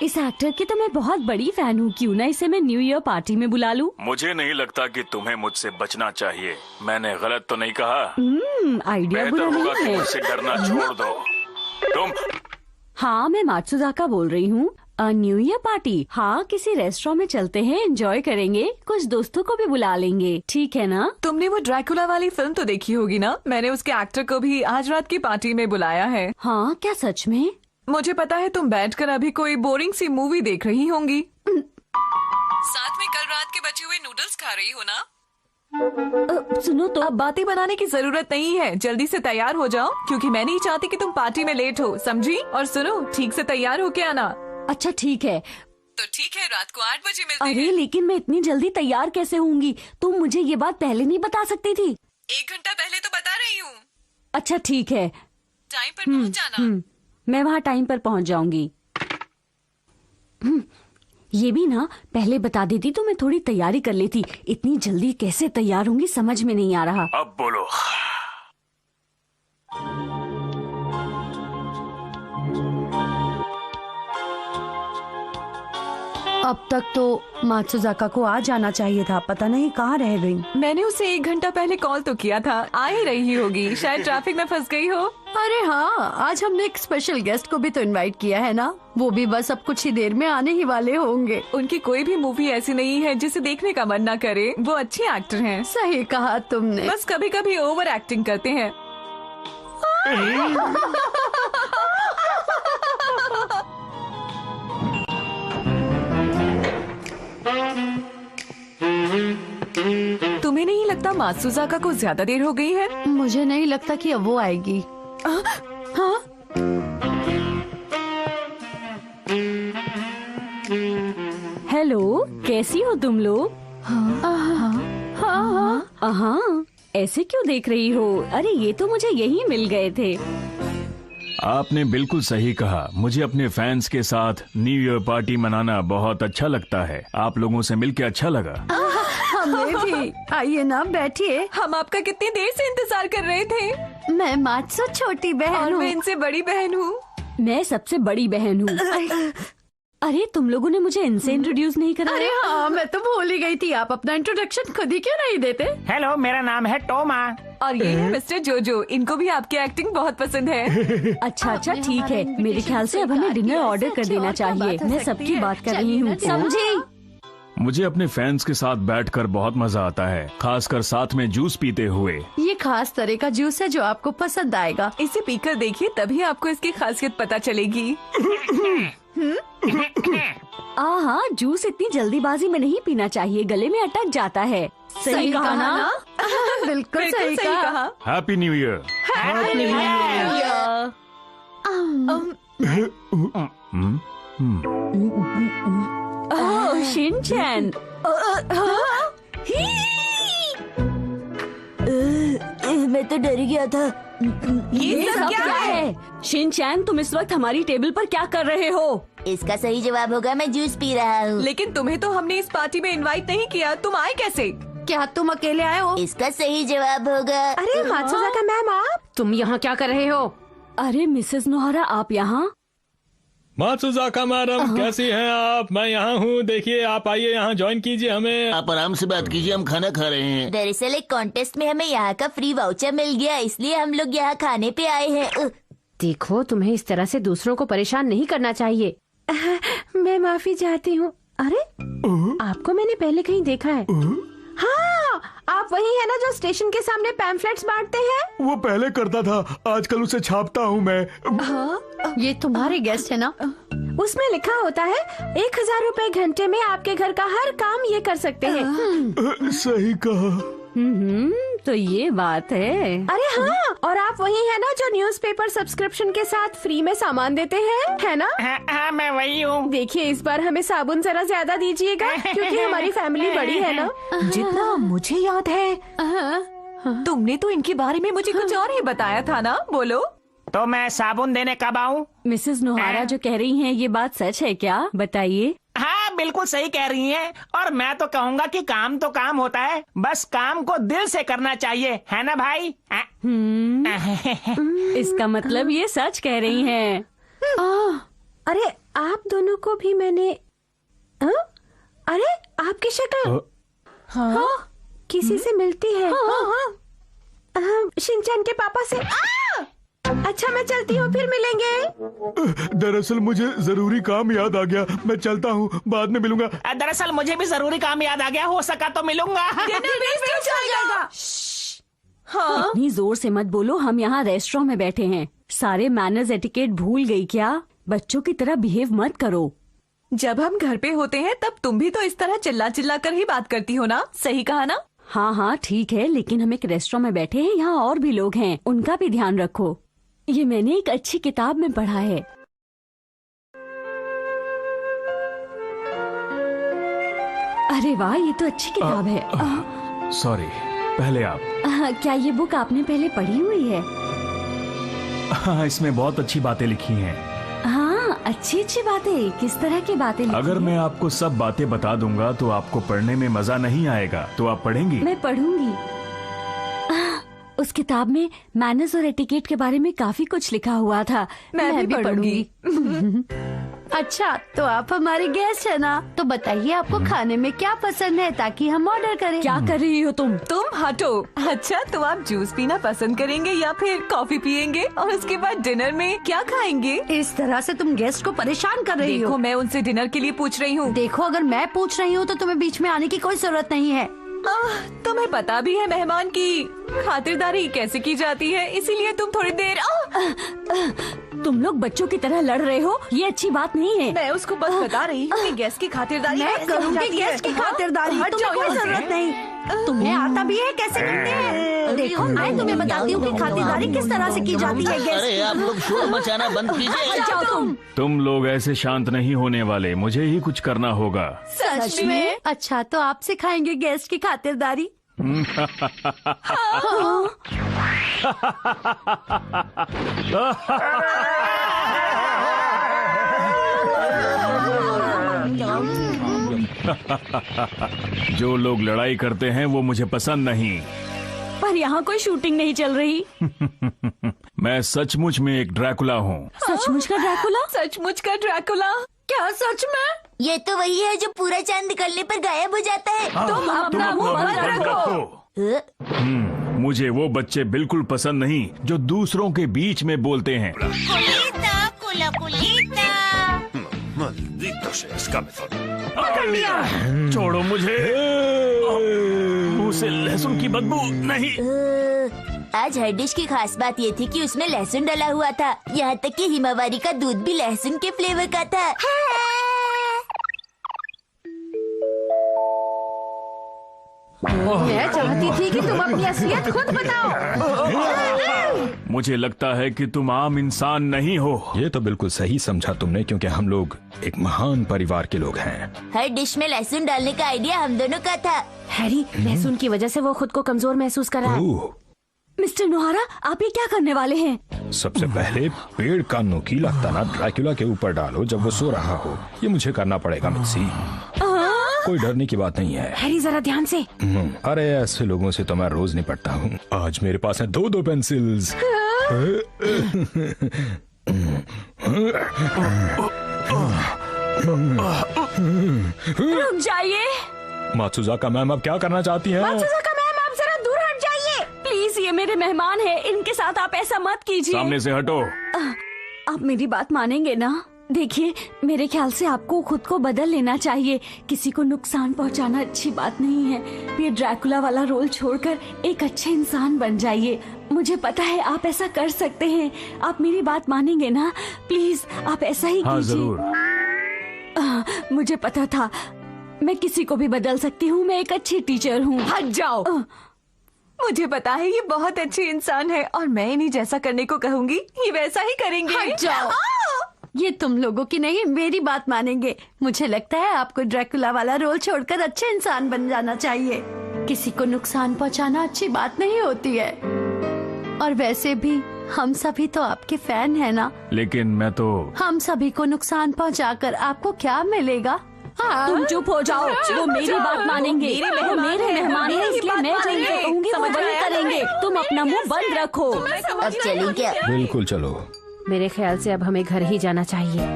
इस एक्टर की तो मैं बहुत बड़ी फैन हूँ। क्यों ना इसे मैं न्यू ईयर पार्टी में बुला लूं? मुझे नहीं लगता कि तुम्हें मुझसे बचना चाहिए। मैंने गलत तो नहीं कहा? आइडिया बुरा बेहतर होगा नहीं कि है। मुझसे डरना छोड़ दो। तुम? हाँ, मैं मात्सुजाका बोल रही हूँ। New year party? हाँ, किसी रेस्टोरेंट में चलते हैं, एंजॉय करेंगे, कुछ दोस्तों को भी बुला लेंगे, ठीक है ना? तुमने वो ड्रैकुला वाली फिल्म तो देखी होगी ना? मैंने उसके एक्टर को भी आज रात की पार्टी में बुलाया है। हाँ, क्या सच में? मुझे पता है तुम बैठकर अभी कोई बोरिंग सी मूवी देख रही होंगी। साथ में कल रात के बचे हुए नूडल्स खा रही हो ना? सुनो तो, अब बातें बनाने की जरूरत नहीं है। जल्दी से तैयार हो जाओ, क्योंकि मैं नहीं चाहती कि तुम पार्टी में लेट हो, समझी? और सुनो, ठीक से तैयार हो के आना। अच्छा ठीक है। तो ठीक है, रात को 8 बजे मिलते हैं। अरे लेकिन मैं इतनी जल्दी तैयार कैसे होंगी? तुम मुझे ये बात पहले नहीं बता सकती थी? 1 घंटा पहले तो बता रही हूँ। अच्छा ठीक है, टाइम पर पहुँच जाना। मैं वहाँ टाइम पर पहुँच जाऊंगी। ये भी ना पहले बता देती तो मैं थोड़ी तैयारी कर लेती। इतनी जल्दी कैसे तैयार होंगी समझ में नहीं आ रहा। अब बोलो। अब तक तो मात्सुजाका को आ जाना चाहिए था, पता नहीं कहाँ रह गई। मैंने उसे 1 घंटा पहले कॉल तो किया था, आ ही रही होगी। शायद ट्रैफिक में फंस गई हो। अरे हाँ, आज हमने एक स्पेशल गेस्ट को भी तो इनवाइट किया है ना। वो भी बस अब कुछ ही देर में आने ही वाले होंगे। उनकी कोई भी मूवी ऐसी नहीं है जिसे देखने का मन न करे। वो अच्छे एक्टर हैं। सही कहा तुमने। बस कभी कभी ओवर एक्टिंग करते हैं। तुम्हें नहीं लगता क्या मात्सुजाका को ज्यादा देर हो गई है? मुझे नहीं लगता कि अब वो आएगी। हाँ? हेलो, कैसी हो तुम लोग? हाँ, ऐसे क्यों देख रही हो? अरे ये तो मुझे यही मिल गए थे। आपने बिल्कुल सही कहा। मुझे अपने फैंस के साथ न्यू ईयर पार्टी मनाना बहुत अच्छा लगता है। आप लोगों से मिलकर अच्छा लगा। हमें भी। आइए ना, बैठिए। हम आपका कितनी देर से इंतजार कर रहे थे। मैं मात्सु छोटी बहन और हूँ। मैं इनसे बड़ी बहन हूँ। मैं सबसे बड़ी बहन हूँ। अरे तुम लोगों ने मुझे इनसे इंट्रोड्यूस नहीं कराया। अरे हाँ, मैं तो भूल ही गई थी। आप अपना इंट्रोडक्शन खुद ही क्यों नहीं देते? हेलो, मेरा नाम है टोमा। और ये है मिस्टर जोजो। इनको भी आपकी एक्टिंग बहुत पसंद है। अच्छा, ठीक है। मेरे ख्याल से अब हमें डिनर ऑर्डर कर देना चाहिए। मैं सबकी बात कर रही हूँ, समझी? मुझे अपने फैंस के साथ बैठकर बहुत मजा आता है, खासकर साथ में जूस पीते हुए। ये खास तरह का जूस है जो आपको पसंद आएगा। इसे पीकर देखिए, तभी आपको इसकी खासियत पता चलेगी। हाँ, जूस इतनी जल्दीबाजी में नहीं पीना चाहिए, गले में अटक जाता है। सही कहा ना? बिल्कुल सही कहा। Happy new year. Oh, Shinchan. मैं तो डर गया था। ये सब क्या है? शिनचैन, तुम इस वक्त हमारी टेबल पर क्या कर रहे हो? इसका सही जवाब होगा मैं जूस पी रहा हूँ। लेकिन तुम्हें तो हमने इस पार्टी में इनवाइट नहीं किया, तुम आए कैसे? क्या तुम अकेले आए हो? इसका सही जवाब होगा। अरे मात्सुजाका मैम, आप तुम यहाँ क्या कर रहे हो? अरे मिसेस नोहरा, आप यहाँ? मात्सुजाका मैडम, कैसी हैं आप? मैं यहाँ हूँ, देखिए आप आइए यहाँ ज्वाइन कीजिए हमें। आप आराम से बात कीजिए, हम खाना खा रहे हैं। दरअसल एक कॉन्टेस्ट में हमें यहाँ का फ्री वाउचर मिल गया, इसलिए हम लोग यहाँ खाने पे आए हैं। देखो, तुम्हें इस तरह से दूसरों को परेशान नहीं करना चाहिए। मैं माफी चाहती हूँ। अरे आपको मैंने पहले कहीं देखा है। हाँ, आप वही है ना जो स्टेशन के सामने पैम्फलेट्स बांटते हैं? वो पहले करता था, आजकल उसे छापता हूँ मैं। ये तुम्हारे गेस्ट है ना? उसमें लिखा होता है 1000 रुपए घंटे में आपके घर का हर काम ये कर सकते हैं। सही कहा। तो ये बात है। अरे हाँ, और आप वही है ना जो न्यूज़पेपर सब्सक्रिप्शन के साथ फ्री में सामान देते हैं, है ना? हाँ, मैं वही हूँ। देखिए, इस बार हमें साबुन जरा ज्यादा दीजिएगा, क्योंकि हमारी फैमिली बड़ी है ना। जितना मुझे याद है, तुमने तो इनके बारे में मुझे कुछ और ही बताया था ना? बोलो। तो मैं साबुन देने कब आऊँ? मिसेस नोहारा जो कह रही हैं, ये बात सच है क्या? बताइए। हाँ, बिल्कुल सही कह रही हैं। और मैं तो कहूँगा कि काम तो काम होता है, बस काम को दिल से करना चाहिए, है ना भाई? इसका मतलब ये सच कह रही हैं। अरे आप दोनों को भी मैंने अरे आपकी शक्ल हाँ, किसी से मिलती है। शिनचैन के पापा से। अच्छा, मैं चलती हूँ, फिर मिलेंगे। दरअसल मुझे जरूरी काम याद आ गया, मैं चलता हूँ, बाद में मिलूंगा। दरअसल मुझे भी जरूरी काम याद आ गया, हो सका तो मिलूंगा। हाँ? इतनी जोर से मत बोलो, हम यहाँ रेस्टोरेंट में बैठे हैं। सारे मैनर्स एटिकेट भूल गई क्या? बच्चों की तरह बिहेव मत करो। जब हम घर पे होते हैं तब तुम भी तो इस तरह चिल्ला चिल्ला कर ही बात करती हो ना? सही कहा ना? हाँ, ठीक है, लेकिन हम एक रेस्टोरेंट में बैठे हैं, यहाँ और भी लोग हैं, उनका भी ध्यान रखो। ये मैंने एक अच्छी किताब में पढ़ा है। अरे वाह, ये तो अच्छी किताब है। सॉरी, पहले आप। क्या ये बुक आपने पहले पढ़ी हुई है? हाँ, इसमें बहुत अच्छी बातें लिखी हैं। हाँ, अच्छी बातें। किस तरह की बातें लिखी अगर हैं? मैं आपको सब बातें बता दूंगा तो आपको पढ़ने में मजा नहीं आएगा, तो आप पढ़ेंगी? मैं पढ़ूंगी। उस किताब में मैनर्स और एटिकेट के बारे में काफी कुछ लिखा हुआ था। मैं भी पढ़ूंगी। अच्छा, तो आप हमारे गेस्ट है ना? तो बताइए आपको खाने में क्या पसंद है ताकि हम ऑर्डर करें। क्या कर रही हो तुम? तुम हटो। अच्छा, तो आप जूस पीना पसंद करेंगे या फिर कॉफी पियेंगे? और उसके बाद डिनर में क्या खाएंगे? इस तरह से तुम गेस्ट को परेशान कर रही हो। देखो, मैं उनसे डिनर के लिए पूछ रही हूँ। देखो, अगर मैं पूछ रही हूँ तो तुम्हें बीच में आने की कोई जरूरत नहीं है। तुम्हें पता भी है मेहमान की खातिरदारी कैसे की जाती है, इसीलिए तुम थोड़ी देर तुम लोग बच्चों की तरह लड़ रहे हो, ये अच्छी बात नहीं है। मैं उसको बस बता रही हूँ कि गेस्ट की खातिरदारी मैं करूँगी गेस्ट की खातिरदारी, तुम्हें कोई जरूरत नहीं। तुम्हें आता भी है कैसे करते हैं? देखो मैं तुम्हें बताती हूँ कि खातिरदारी किस तरह से की जाती है। अरे आप लोग शोर मचाना बंद कीजिए। जाओ तुम। तुम लोग ऐसे शांत नहीं होने वाले, मुझे ही कुछ करना होगा। सच में? अच्छा तो आप सिखाएंगे गेस्ट की खातिरदारी? जो लोग लड़ाई करते हैं वो मुझे पसंद नहीं। पर यहाँ कोई शूटिंग नहीं चल रही। मैं सचमुच में एक ड्रैकुला हूँ। सचमुच का ड्रैकुला? सचमुच का ड्रैकुला? क्या सच में? ये तो वही है जो पूरा चांद निकलने पर गायब हो जाता है। तुम अपना मुंह बंद रखो। मुझे वो बच्चे बिल्कुल पसंद नहीं जो दूसरों के बीच में बोलते हैं। Culita, cula, culita. Maldito seas, cabezón. पकड़ लिया। छोड़ो मुझे। उसे लहसुन की बदबू नहीं। आज हर डिश की खास बात ये थी कि उसमें लहसुन डला हुआ था। यहाँ तक कि हिमावारी का दूध भी लहसुन के फ्लेवर का था। मैं चाहती थी कि तुम अपनी असलियत खुद बताओ। मुझे लगता है कि तुम आम इंसान नहीं हो। ये तो बिल्कुल सही समझा तुमने, क्योंकि हम लोग एक महान परिवार के लोग हैं। हर डिश में लहसुन डालने का आइडिया हम दोनों का था। हैरी, लहसुन की वजह से वो खुद को कमजोर महसूस कर रहा है। मिस्टर नोहारा, आप ये क्या करने वाले हैं? सबसे पहले पेड़ का नोकीला तना ड्रैकुला के ऊपर डालो जब वो सो रहा हो। ये मुझे करना पड़ेगा मिक्सी। कोई डरने की बात नहीं है। हैरी जरा ध्यान से। अरे ऐसे लोगों से तो मैं रोज निपटता हूँ। आज मेरे पास है 2-2 पेंसिल्स। रुक जाइए। मात्सुजाका मैम, अब क्या करना चाहती हैं? मात्सुजाका मैम, आप जरा दूर हट जाइए प्लीज। ये मेरे मेहमान हैं, इनके साथ आप ऐसा मत कीजिए। सामने से हटो। आप मेरी बात मानेंगे ना? देखिए, मेरे ख्याल से आपको खुद को बदल लेना चाहिए। किसी को नुकसान पहुंचाना अच्छी बात नहीं है। ये ड्रैकुला वाला रोल छोड़कर एक अच्छे इंसान बन जाइए। मुझे पता है आप ऐसा कर सकते हैं। आप मेरी बात मानेंगे ना? प्लीज आप ऐसा ही हाँ, कीजिए। जरूर। मुझे पता था, मैं किसी को भी बदल सकती हूँ। मैं एक अच्छी टीचर हूँ। हट जाओ। मुझे पता है ये बहुत अच्छे इंसान है और मैं इन्हें जैसा करने को कहूँगी ये वैसा ही करेंगे। हट जाओ। ये तुम लोगों की नहीं, मेरी बात मानेंगे। मुझे लगता है आपको ड्रैकुला वाला रोल छोड़कर अच्छे इंसान बन जाना चाहिए। किसी को नुकसान पहुंचाना अच्छी बात नहीं होती है। और वैसे भी हम सभी तो आपके फैन हैं ना। लेकिन मैं तो हम सभी को नुकसान पहुंचाकर आपको क्या मिलेगा? तुम चुप हो जाओ। वो मेरी बात मानेंगे। वो मेरे मेहमान हैं, इसलिए मैं जो इनको कहूँगी वो वही करेंगे। तुम अपना मुंह बंद रखो। अब चलें क्या? बिल्कुल चलो। मेरे ख्याल से अब हमें घर ही जाना चाहिए।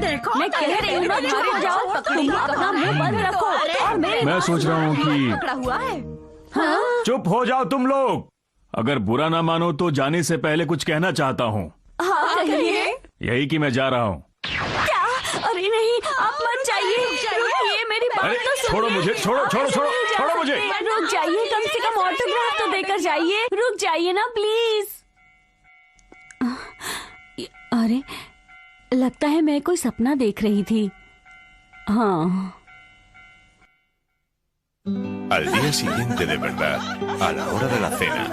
देखो, मैं कह रही हूँ ना, चुप हो जाओ। तुम अपना मुंह बंद रखो और मेरे मैं सोच रहा हूँ कि पकड़ा हुआ है। चुप हो जाओ तुम लोग। अगर बुरा ना मानो तो जाने से पहले कुछ कहना चाहता हूँ। हाँ, कहिए। यही कि मैं जा रहा हूँ। क्या? अरे नहीं, आप मत जाइए। रुकिए, मेरी बात अरे, तो सुनिए। छोड़ो मुझे, छोड़ो छोड़ो छोड़ो छोड़ो मुझे। रुक जाइए, कम से कम ऑटोग्राफ तो देकर जाइए। रुक जाइए ना प्लीज। अरे, लगता है मैं कोई सपना देख रही थी। हाँ। Al día siguiente de verdad, a la hora de la cena.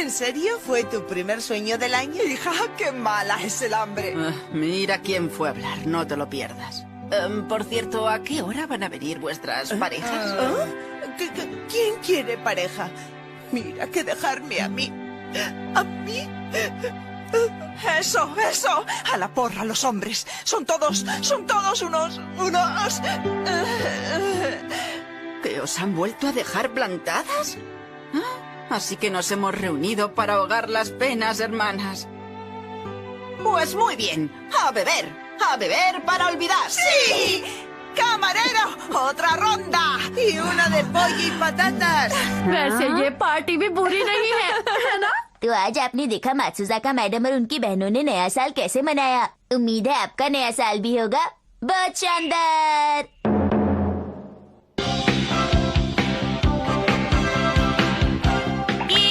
¿En serio fue tu primer sueño del año? Hija, qué mala es el hambre. Mira quién fue a hablar, no te lo pierdas. Por cierto, ¿a qué hora van a venir vuestras parejas? ¿Quién quiere pareja? Mira que dejarme a mí. ¿A mí? Eso, eso. A la porra los hombres. Son todos unos... ¿Que os han vuelto a dejar plantadas? Así que nos hemos reunido para ahogar las penas, hermanas. Pues muy bien, a beber para olvidar. ¡Sí! ¡Camarero! ¡Otra ronda! Y una de pollo y patatas. वैसे ये party भी बुरी नहीं है ना? तो आज आपने देखा मात्सुजाका मैडम और उनकी बहनों ने नया साल कैसे मनाया। उम्मीद है आपका नया साल भी होगा बहुत शानदार। Y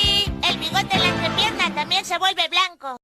el bigote en la entrepierna también se vuelve blanco.